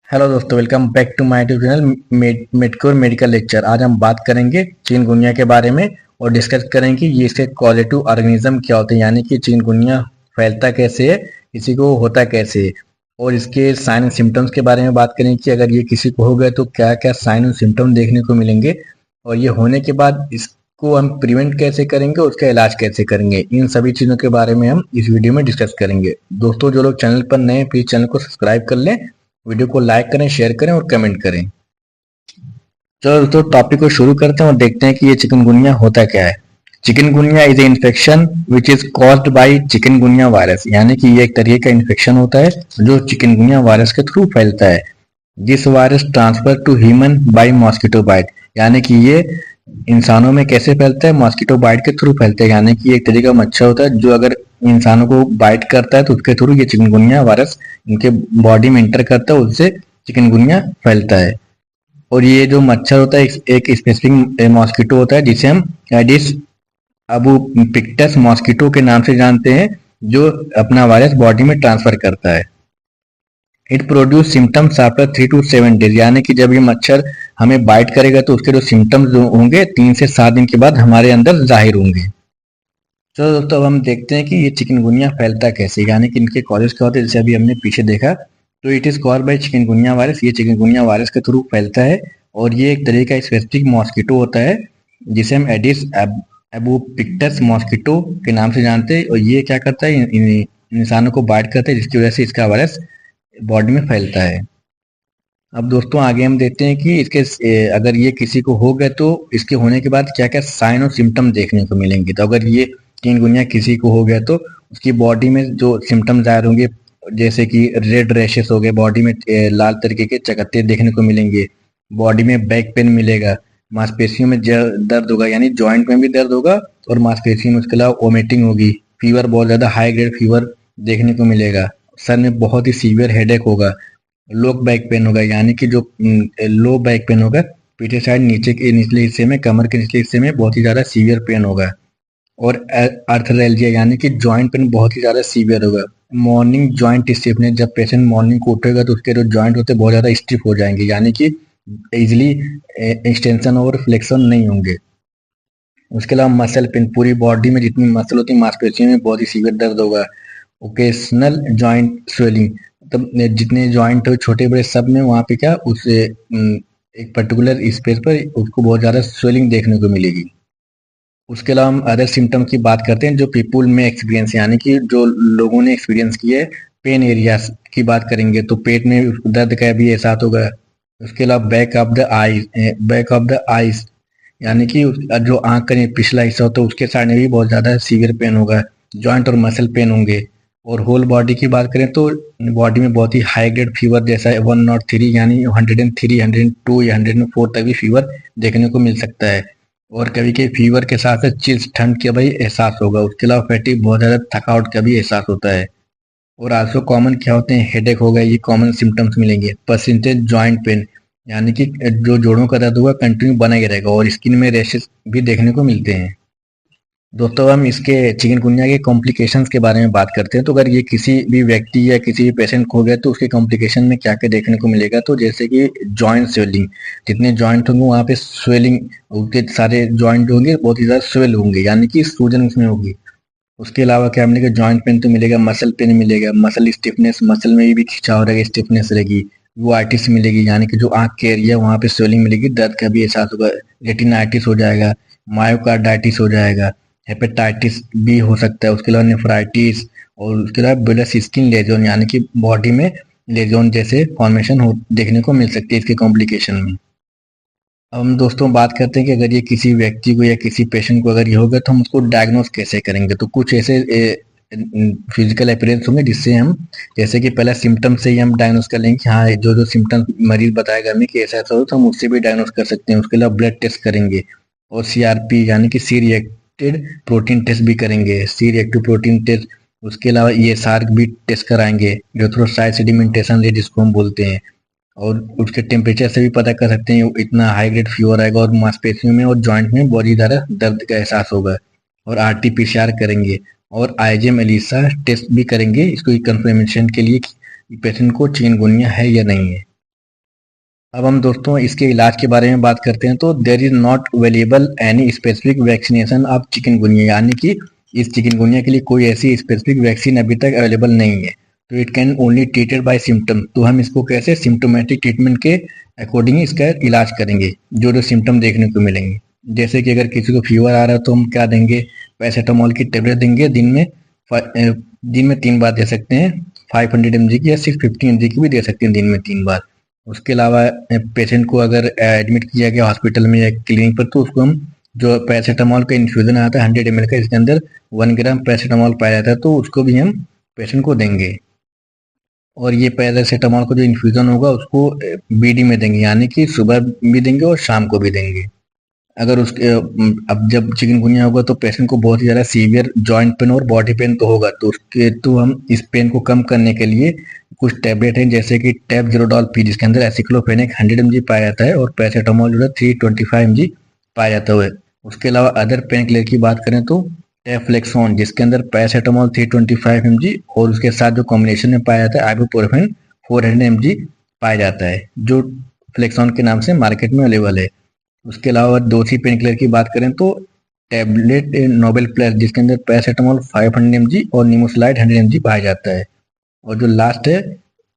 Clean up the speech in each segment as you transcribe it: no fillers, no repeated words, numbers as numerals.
Hello दोस्तों, welcome back to my YouTube channel Medcore medical lecture. आज हम बात करेंगे चिकनगुनिया के बारे में और डिस्कस करेंगे कि ये इसके कॉजेटिव ऑर्गेनिज्म क्या होते हैं, यानी कि चिकनगुनिया फैलता कैसे है, किसी को होता कैसे है, और इसके साइन एंड सिम्टम्स के बारे में बात करेंगे कि अगर ये किसी को हो गया तो क्या क्या साइन एंड सिम्टम देखने को मिलेंगे, और ये होने के बाद इसको हम प्रिवेंट कैसे करेंगे, उसका इलाज कैसे करेंगे। इन सभी चीज़ों के बारे में हम इस वीडियो में डिस्कस करेंगे। दोस्तों, जो लोग चैनल पर नए हैं प्लीज़ चैनल को सब्सक्राइब कर लें, वीडियो को लाइक करें, शेयर करें और कमेंट करें। चलो दोस्तों, टॉपिक को शुरू करते हैं और देखते हैं कि ये चिकनगुनिया होता क्या है। Chikungunya is a infection which is caused by chikungunya virus, यानी कि ये एक तरीके का इन्फेक्शन होता है जो चिकनगुनिया वायरस के थ्रू फैलता है। This virus transfer to human by mosquito bite, यानी कि ये इंसानों में कैसे फैलता है, मॉस्किटो बाइट के थ्रू फैलता है। यानी कि एक तरीका मच्छर होता है जो अगर इंसानों को बाइट करता है तो उसके थ्रू ये चिकनगुनिया वायरस इनके बॉडी में इंटर करता है, उससे चिकनगुनिया फैलता है। और ये जो मच्छर होता है एक स्पेसिफिक मॉस्किटो होता है जिसे हम एडिस अबुपिक्टस मॉस्किटो के नाम से जानते हैं, जो अपना वायरस बॉडी में ट्रांसफर करता है। It produce symptoms after 3 to 7 days, यानी कि जब ये मच्छर हमें बाइट करेगा तो उसके जो सिम्टम्स होंगे 3 से 7 दिन के बाद हमारे अंदर जाहिर होंगे। चलो दोस्तों, अब हम देखते हैं कि ये चिकनगुनिया फैलता कैसे, यानी कि इनके कॉजेज क्या होते हैं। जैसे अभी हमने पीछे देखा, तो it is called by chikungunya virus, ये चिकनगुनिया वायरस के थ्रू फैलता है। और ये एक तरह का स्पेसिफिक मॉस्किटो होता है जिसे हम एडिस एबोपिक्टस मॉस्किटो के नाम से जानते हैं। और ये क्या करता है, इंसानों को बाइट करता है, जिसकी वजह से इसका वायरस बॉडी में फैलता है। अब दोस्तों आगे हम देखते हैं कि अगर ये किसी को हो गया तो इसके होने के बाद क्या क्या साइन और सिम्टम देखने को मिलेंगे। तो अगर ये चिकनगुनिया किसी को हो गया तो उसकी बॉडी में जो सिम्टम जाहिर होंगे, जैसे कि रेड रैशेस हो गए, बॉडी में लाल तरीके के चकत्ते देखने को मिलेंगे, बॉडी में बैक पेन मिलेगा, मांसपेशियों में दर्द होगा, यानी जॉइंट में भी दर्द होगा और मांसपेशियों में, उसके अलावा वोमिटिंग होगी, फीवर, बहुत ज़्यादा हाई ग्रेड फीवर देखने को मिलेगा, सर में बहुत ही सीवियर हेडेक होगा, लो बैक पेन होगा, यानी कि जो लो बैक पेन होगा पीछे साइड, नीचे के निचले हिस्से में, कमर के निचले हिस्से में बहुत ही ज़्यादा सीवियर पेन होगा। और आर्थराल्जिया, यानी कि जॉइंट पेन बहुत ही ज़्यादा सीवियर होगा। मॉर्निंग जॉइंट स्टिफनेस, जब पेशेंट मॉर्निंग को उठेगा तो उसके जो जॉइंट होते हैं बहुत ज़्यादा स्टिफ हो जाएंगे, यानी कि इजिली एक्सटेंशन और फ्लेक्शन नहीं होंगे। उसके अलावा मसल पेन, पूरी बॉडी में जितनी मसल होती है, मांसपेशियों में बहुत ही सीवियर दर्द होगा। ओकेशनल जॉइंट स्वेलिंग, मतलब जितने जॉइंट हो छोटे बड़े सब में, वहाँ पे क्या उस एक पर्टिकुलर स्पेस पर उसको बहुत ज़्यादा स्वेलिंग देखने को मिलेगी। उसके अलावा हम अदर सिम्टम की बात करते हैं जो पीपुल में एक्सपीरियंस, यानी कि जो लोगों ने एक्सपीरियंस किया है। पेन एरियाज की बात करेंगे तो पेट में दर्द का भी एहसास होगा। उसके अलावा बैक ऑफ द आईज, यानी कि जो आंख का पिछला हिस्सा होता है उसके साइड में भी बहुत ज़्यादा सीवियर पेन होगा, जॉइंट और मसल पेन होंगे। और होल बॉडी की बात करें तो बॉडी में बहुत ही हाई ग्रेड फीवर, जैसा 103, यानी 103, 102 या 104 तक भी फीवर देखने को मिल सकता है। और कभी कभी फीवर के साथ साथ चिल्स, ठंड का भी एहसास होगा। उसके अलावा फैटिग, बहुत ज़्यादा थकावट का भी एहसास होता है। और आल्सो कॉमन क्या होते हैं, हेडेक हो गया, ये कॉमन सिम्टम्स मिलेंगे। परसेंटेज जॉइंट पेन, यानी कि जो जोड़ों का दर्द होगा कंटिन्यू बना ही रहेगा। और स्किन में रैशेस भी देखने को मिलते हैं। दोस्तों, हम इसके चिकनगुनिया के कॉम्प्लिकेशंस के बारे में बात करते हैं। तो अगर ये किसी भी व्यक्ति या किसी भी पेशेंट को हो गया तो उसके कॉम्प्लिकेशन में क्या क्या देखने को मिलेगा, तो जैसे कि जॉइंट स्वेलिंग, जितने जॉइंट होंगे वहाँ पे स्वेलिंग, उनके सारे जॉइंट होंगे बहुत ही ज़्यादा स्वेल होंगे, यानी कि सूजन उसमें होगी। उसके अलावा क्या मिलेगा, जॉइंट पेन तो मिलेगा, मसल पेन मिलेगा, मसल स्टिफनेस, मसल में भी खिंचाव रहेगा, स्टिफनेस रहेगी। यूआइटिस मिलेगी, यानी कि जो आंख के एरिया वहाँ पे स्वेलिंग मिलेगी, दर्द का भी एहसास होगा। रेटिनाइटिस हो जाएगा, मायोकार्डाइटिस हो जाएगा, हेपेटाइटिस बी हो सकता है। उसके अलावा नेफ्राइटिस, और उसके अलावा ब्लड स्किन लेजन, यानी कि बॉडी में लेजन जैसे फॉर्मेशन हो देखने को मिल सकती है इसके कॉम्प्लिकेशन में। अब हम दोस्तों बात करते हैं कि अगर ये किसी व्यक्ति को या किसी पेशेंट को अगर ये होगा तो हम उसको डायग्नोस कैसे करेंगे। तो कुछ ऐसे फिजिकल अपीयरेंस होंगे जिससे हम, जैसे कि पहला सिम्टम से ही हम डायग्नोस कर लेंगे कि हाँ, जो जो सिम्टम मरीज बताएगा हमें कि ऐसा ऐसा हो, तो हम उससे भी डायग्नोस कर सकते हैं। उसके अलावा ब्लड टेस्ट करेंगे और सीआरपी, यानी कि सी रिएक्टेड प्रोटीन टेस्ट भी करेंगे, सी रिएक्टिव प्रोटीन टेस्ट। उसके अलावा ईएसआर भी टेस्ट कराएंगे, यूरोथ्रोसाइट सेडिमेंटेशन रेट जिसको हम बोलते हैं। और उसके टेम्परेचर से भी पता कर सकते हैं इतना हाई ग्रेड फीवर आएगा, और मांसपेशियों में और जॉइंट में बहुत ही ज़्यादा दर्द का एहसास होगा। और आरटीपीसीआर करेंगे और आईजीएम एलिसा टेस्ट भी करेंगे, इसको कंफर्मेशन के लिए कि पेशेंट को चिकनगुनिया है या नहीं है। अब हम दोस्तों इसके इलाज के बारे में बात करते हैं। तो there is not available any specific vaccination of chikungunya, यानी कि इस चिकनगुनिया के लिए कोई ऐसी स्पेसिफिक वैक्सीन अभी तक अवेलेबल नहीं है। तो it can only treated by symptom, तो हम इसको कैसे सिम्टोमेटिक ट्रीटमेंट के अकॉर्डिंग इसका इलाज करेंगे, जो जो सिम्टम देखने को मिलेंगे। जैसे कि अगर किसी को फीवर आ रहा है तो हम क्या देंगे, पैरासीटामोल की टेबलेट देंगे, दिन में 3 बार दे सकते हैं, 500 mg की या 650 mg की भी दे सकते हैं दिन में 3 बार। उसके अलावा पेशेंट को अगर एडमिट किया गया हॉस्पिटल में या क्लिनिक पर, तो उसको हम जो पैरासीटामोल का इन्फ्यूजन आता है 100 ml का, इसके अंदर 1 ग्राम पैरासीटामोल पाया जाता है, तो उसको भी हम पेशेंट को देंगे। और ये पैरासीटामोल का जो इन्फ्यूजन होगा उसको बीडी में देंगे, यानी कि सुबह भी देंगे और शाम को भी देंगे। अगर उसके अब जब चिकनगुनिया होगा तो पेशेंट को बहुत ही ज़्यादा सीवियर जॉइंट पेन और बॉडी पेन तो होगा, तो उसके तो हम इस पेन को कम करने के लिए कुछ टैबलेट हैं, जैसे कि टैब जीरोडॉल पी, जिसके अंदर एसिक्लोफेनेक 100 mg पाया जाता है और पैरासीटामोल जो है 325 mg पाया जाता है। उसके अलावा अदर पेन किलर की बात करें तो टेफ्लेक्सोन, जिसके अंदर पैरासीटामोल 325 mg और उसके साथ जो कॉम्बिनेशन में पाया जाता है आइबुप्रोफेन 400 mg पाया जाता है, जो फ्लेक्सॉन के नाम से मार्केट में अवेलेबल है। उसके अलावा दूसरी पेन किलर की बात करें तो टैबलेट नोबेल प्लस, जिसके अंदर पैरासीटामोल 500 mg और निमोसलाइड 100 mg पाया जाता है। और जो लास्ट है,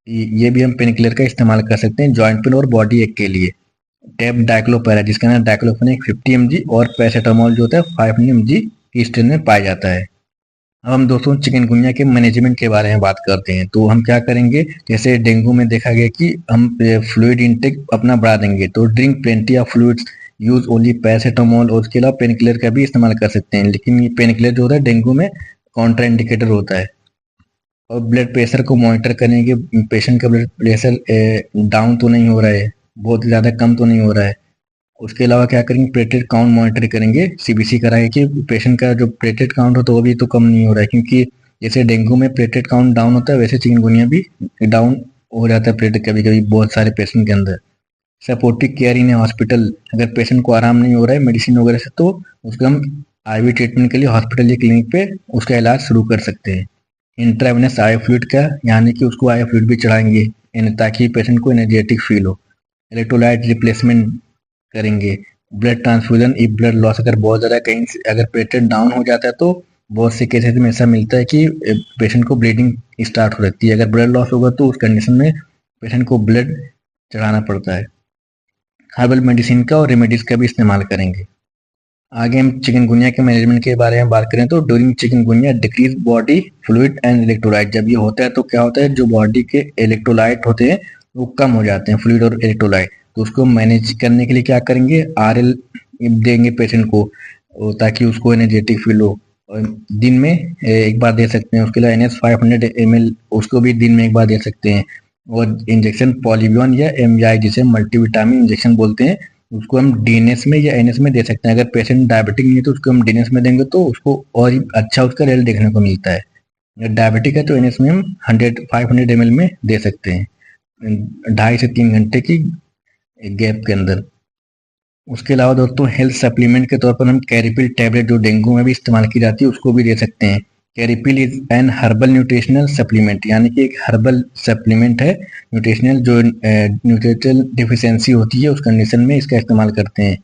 ये भी हम पेन किलर का इस्तेमाल कर सकते हैं जॉइंट पेन और बॉडी एक के लिए, टैब डाइक्लोपेरा, जिसका नाम डाइक्लोफेनेक 50 mg और पैरासीटामोल जो होता है 500 mg की स्ट्रेन में पाया जाता है। अब हम दोस्तों चिकनगुनिया के मैनेजमेंट के बारे में बात करते हैं। तो हम क्या करेंगे, जैसे डेंगू में देखा गया कि हम फ्लूइड इंटेक अपना बढ़ा देंगे, तो drink plenty of fluids, use only paracetamol, और उसके अलावा पेन किलर का भी इस्तेमाल कर सकते हैं, लेकिन ये पेन किलर जो होता है डेंगू में कॉन्ट्रा इंडिकेटर होता है। और ब्लड प्रेशर को मॉनिटर करेंगे, पेशेंट का ब्लड प्रेशर डाउन तो नहीं हो रहा है, बहुत ज़्यादा कम तो नहीं हो रहा है। उसके अलावा क्या करेंगे, प्लेटलेट काउंट मॉनिटर करेंगे, सीबीसी कराएंगे कि पेशेंट का जो प्लेटलेट काउंट हो तो वो भी तो कम नहीं हो रहा है, क्योंकि जैसे डेंगू में प्लेटलेट काउंट डाउन होता है वैसे चिकनगुनिया भी डाउन हो जाता है प्लेटलेट कभी कभी बहुत सारे पेशेंट के अंदर। सपोर्टिव केयर इन हॉस्पिटल, अगर पेशेंट को आराम नहीं हो रहा है मेडिसिन वगैरह से, तो उसको हम आईवी ट्रीटमेंट के लिए हॉस्पिटल या क्लिनिक पे उसका इलाज शुरू कर सकते हैं। इंट्रावेनस आई फ्लूइड का, यानी कि उसको आई फ्लूइड भी चढ़ाएंगे ताकि पेशेंट को एनर्जेटिक फील हो। इलेक्ट्रोलाइट रिप्लेसमेंट करेंगे। Blood transfusion, if blood loss अगर बहुत ज़्यादा कहीं से अगर प्लेटलेट डाउन हो जाता है तो बहुत से केसेस में ऐसा मिलता है कि पेशेंट को ब्लीडिंग स्टार्ट हो सकती है। अगर ब्लड लॉस होगा तो उस कंडीशन में पेशेंट को ब्लड चढ़ाना पड़ता है। हर्बल मेडिसिन का और रेमेडीज का भी इस्तेमाल करेंगे। आगे हम चिकनगुनिया के मैनेजमेंट के बारे में बात करें तो during chikungunya decrease body fluid and electrolyte, जब ये होता है तो क्या होता है, जो बॉडी के इलेक्ट्रोलाइट होते हैं वो कम हो जाते हैं, फ्लूइड और इलेक्ट्रोलाइट। तो उसको मैनेज करने के लिए क्या करेंगे, आरएल देंगे पेशेंट को ताकि उसको एनर्जेटिक फील हो। और दिन में एक बार दे सकते हैं। उसके लिए NS 500 ml उसको भी दिन में एक बार दे सकते हैं। और इंजेक्शन पॉलीवियन या MVI, जिसे मल्टीविटामिन इंजेक्शन बोलते हैं, उसको हम DNS में या NS में दे सकते हैं। अगर पेशेंट डायबिटिक नहीं है तो उसको हम DNS में देंगे तो उसको और ही अच्छा उसका रिजल्ट देखने को मिलता है। अगर डायबिटिक है तो NS में हम 500 ml में दे सकते हैं 2.5 से 3 घंटे की गैप के अंदर। उसके अलावा दोस्तों हेल्थ सप्लीमेंट के तौर पर हम कैरिपिल टैबलेट, जो डेंगू में भी इस्तेमाल की जाती है, उसको भी दे सकते हैं। Caripill is an herbal nutritional supplement, यानी कि एक हर्बल सप्लीमेंट है न्यूट्रिशनल, जो न्यूट्रिशनल डिफिशियंसी होती है उस कंडीशन में इसका इस्तेमाल करते हैं।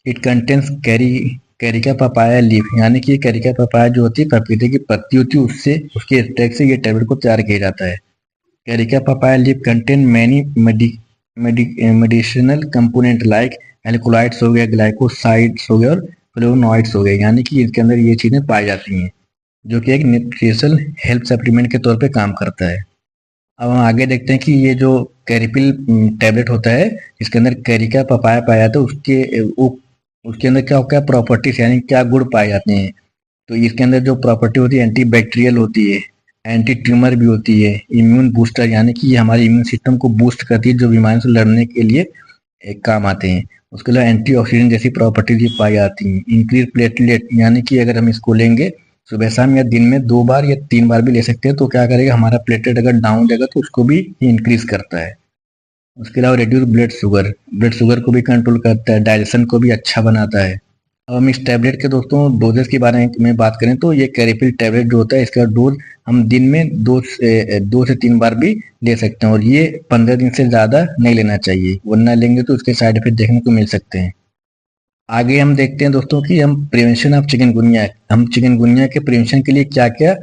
It contains Carica papaya leaf, यानी कि कैरिका पपाया जो होती है पपीते की पत्ती होती है, उससे उसके एक्सट्रैक्ट से ये टैबलेट को तैयार किया जाता है। Carica papaya leaf contain many medicinal component like alkaloids हो गया, ग्लाइकोसाइड्स हो गया और फ्लेवोनॉइड्स हो गए, यानी कि इसके अंदर ये चीज़ें पाई जाती हैं, जो कि एक न्यूट्रिशनल हेल्थ सप्लीमेंट के तौर पे काम करता है। अब हम आगे देखते हैं कि ये जो कैरिपिल टैबलेट होता है, इसके अंदर कैरिका पपाया पाया जाता है, उसके अंदर क्या प्रॉपर्टीज, यानी क्या गुण पाए जाते हैं। तो इसके अंदर जो प्रॉपर्टी होती है एंटी बैक्टीरियल होती है, एंटी ट्यूमर भी होती है, इम्यून बूस्टर, यानी कि ये हमारे इम्यून सिस्टम को बूस्ट करती है, जो बीमारियों से लड़ने के लिए एक काम आते हैं। उसके अलावा एंटीऑक्सीडेंट जैसी प्रॉपर्टीज भी पाई जाती हैं। इंक्रीज प्लेटलेट, यानी कि अगर हम इसको लेंगे सुबह शाम या दिन में 2 बार या 3 बार भी ले सकते हैं, तो क्या करेगा, हमारा प्लेटलेट अगर डाउन जाएगा तो उसको भी इंक्रीज करता है। उसके अलावा रिड्यूस ब्लड शुगर को भी कंट्रोल करता है, डाइजेशन को भी अच्छा बनाता है। अब हम इस टैबलेट के दोस्तों डोजेस के बारे में बात करें तो ये कैरेपिल टैबलेट जो होता है इसका डोज हम दिन में 2 से 3 बार भी ले सकते हैं और ये 15 दिन से ज़्यादा नहीं लेना चाहिए, वरना लेंगे तो उसके साइड इफेक्ट देखने को मिल सकते हैं। आगे हम देखते हैं दोस्तों कि हम प्रिवेंशन ऑफ चिकनगुनिया, हम चिकनगुनिया के प्रिवेंशन के लिए क्या क्या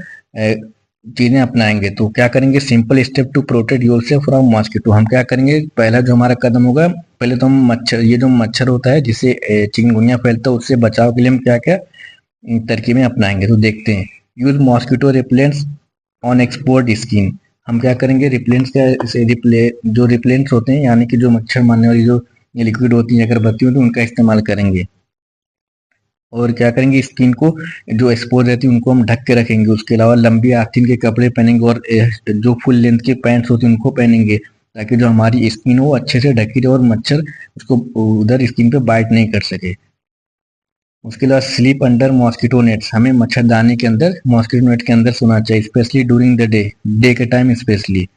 चीज़ें अपनाएंगे। तो क्या करेंगे, simple step to protect yourself from mosquito. हम क्या करेंगे, पहला जो हमारा कदम होगा, पहले तो हम मच्छर, ये जो मच्छर होता है जिससे चिकनगुनिया फैलता है, उससे बचाव के लिए हम क्या क्या तरकीबें अपनाएंगे। तो देखते हैं, use mosquito repellents on export skin. हम क्या करेंगे, रिपेलेंट्स जो रिपेलेंट्स होते हैं यानी कि जो मच्छर मारने वाली जो लिक्विड होती है, अगरबत्ती होती है, उनका इस्तेमाल करेंगे। और क्या करेंगे, स्किन को जो एक्सपोज रहती है उनको हम ढक के रखेंगे। उसके अलावा लंबी आस्तीन के कपड़े पहनेंगे और जो फुल लेंथ के पैंट्स होते हैं उनको पहनेंगे, ताकि जो हमारी स्किन हो अच्छे से ढकी रहे और मच्छर उसको उधर स्किन पे बाइट नहीं कर सके। उसके अलावा स्लीप अंडर मॉस्किटो नेट्स, हमें मच्छरदानी के अंदर, मॉस्किटो नेट के अंदर सोना चाहिए, स्पेशली ड्यूरिंग द डे के time specially.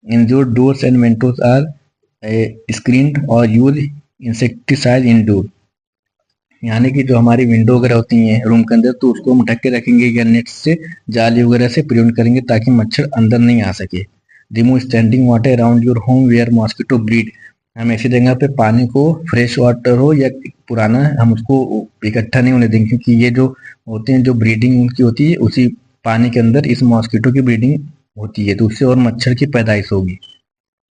Indoor doors and windows are screened और यूज इंसेक्टिसाइड इंडोर, यानी कि जो हमारी विंडो वगैरह होती हैं रूम के अंदर, तो उसको हम ढक के रखेंगे या नेट से, जाली वगैरह से प्रिवेंट करेंगे ताकि मच्छर अंदर नहीं आ सके। Remove standing water around your home where mosquito breed, हम ऐसी जगह पे पानी को, फ्रेश वाटर हो या पुराना, हम उसको इकट्ठा नहीं होने देंगे, क्योंकि ये जो होते हैं, जो ब्रीडिंग उनकी होती है उसी पानी के अंदर इस मॉस्किटो की ब्रीडिंग होती है, तो उससे और मच्छर की पैदाइश होगी।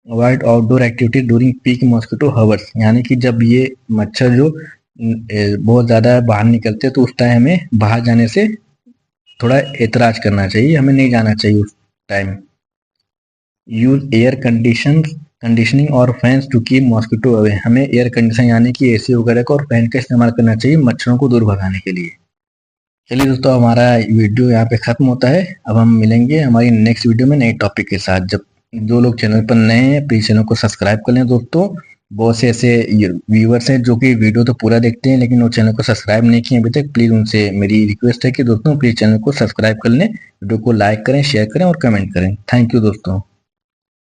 Avoid outdoor activity during peak mosquito hours, यानी कि जब ये मच्छर जो बहुत ज़्यादा बाहर निकलते हैं तो उस टाइम हमें बाहर जाने से थोड़ा एतराज करना चाहिए, हमें नहीं जाना चाहिए उस टाइम। यूज एयर कंडीशनिंग और fans to keep mosquito away, हमें एयर कंडीशन यानी कि एसी वगैरह का और फैन का इस्तेमाल करना चाहिए मच्छरों को दूर भगाने के लिए। चलिए दोस्तों, हमारा वीडियो यहाँ पे खत्म होता है। अब हम मिलेंगे हमारी नेक्स्ट वीडियो में नए टॉपिक के साथ। जब जो लोग चैनल पर नए हैं प्लीज चैनल को सब्सक्राइब कर लें दोस्तों। बहुत से ऐसे व्यूवर्स हैं जो कि वीडियो तो पूरा देखते हैं लेकिन वो चैनल को सब्सक्राइब नहीं किए अभी तक। प्लीज उनसे मेरी रिक्वेस्ट है कि दोस्तों प्लीज चैनल को सब्सक्राइब कर लें, वीडियो को लाइक करें, शेयर करें और कमेंट करें। थैंक यू दोस्तों।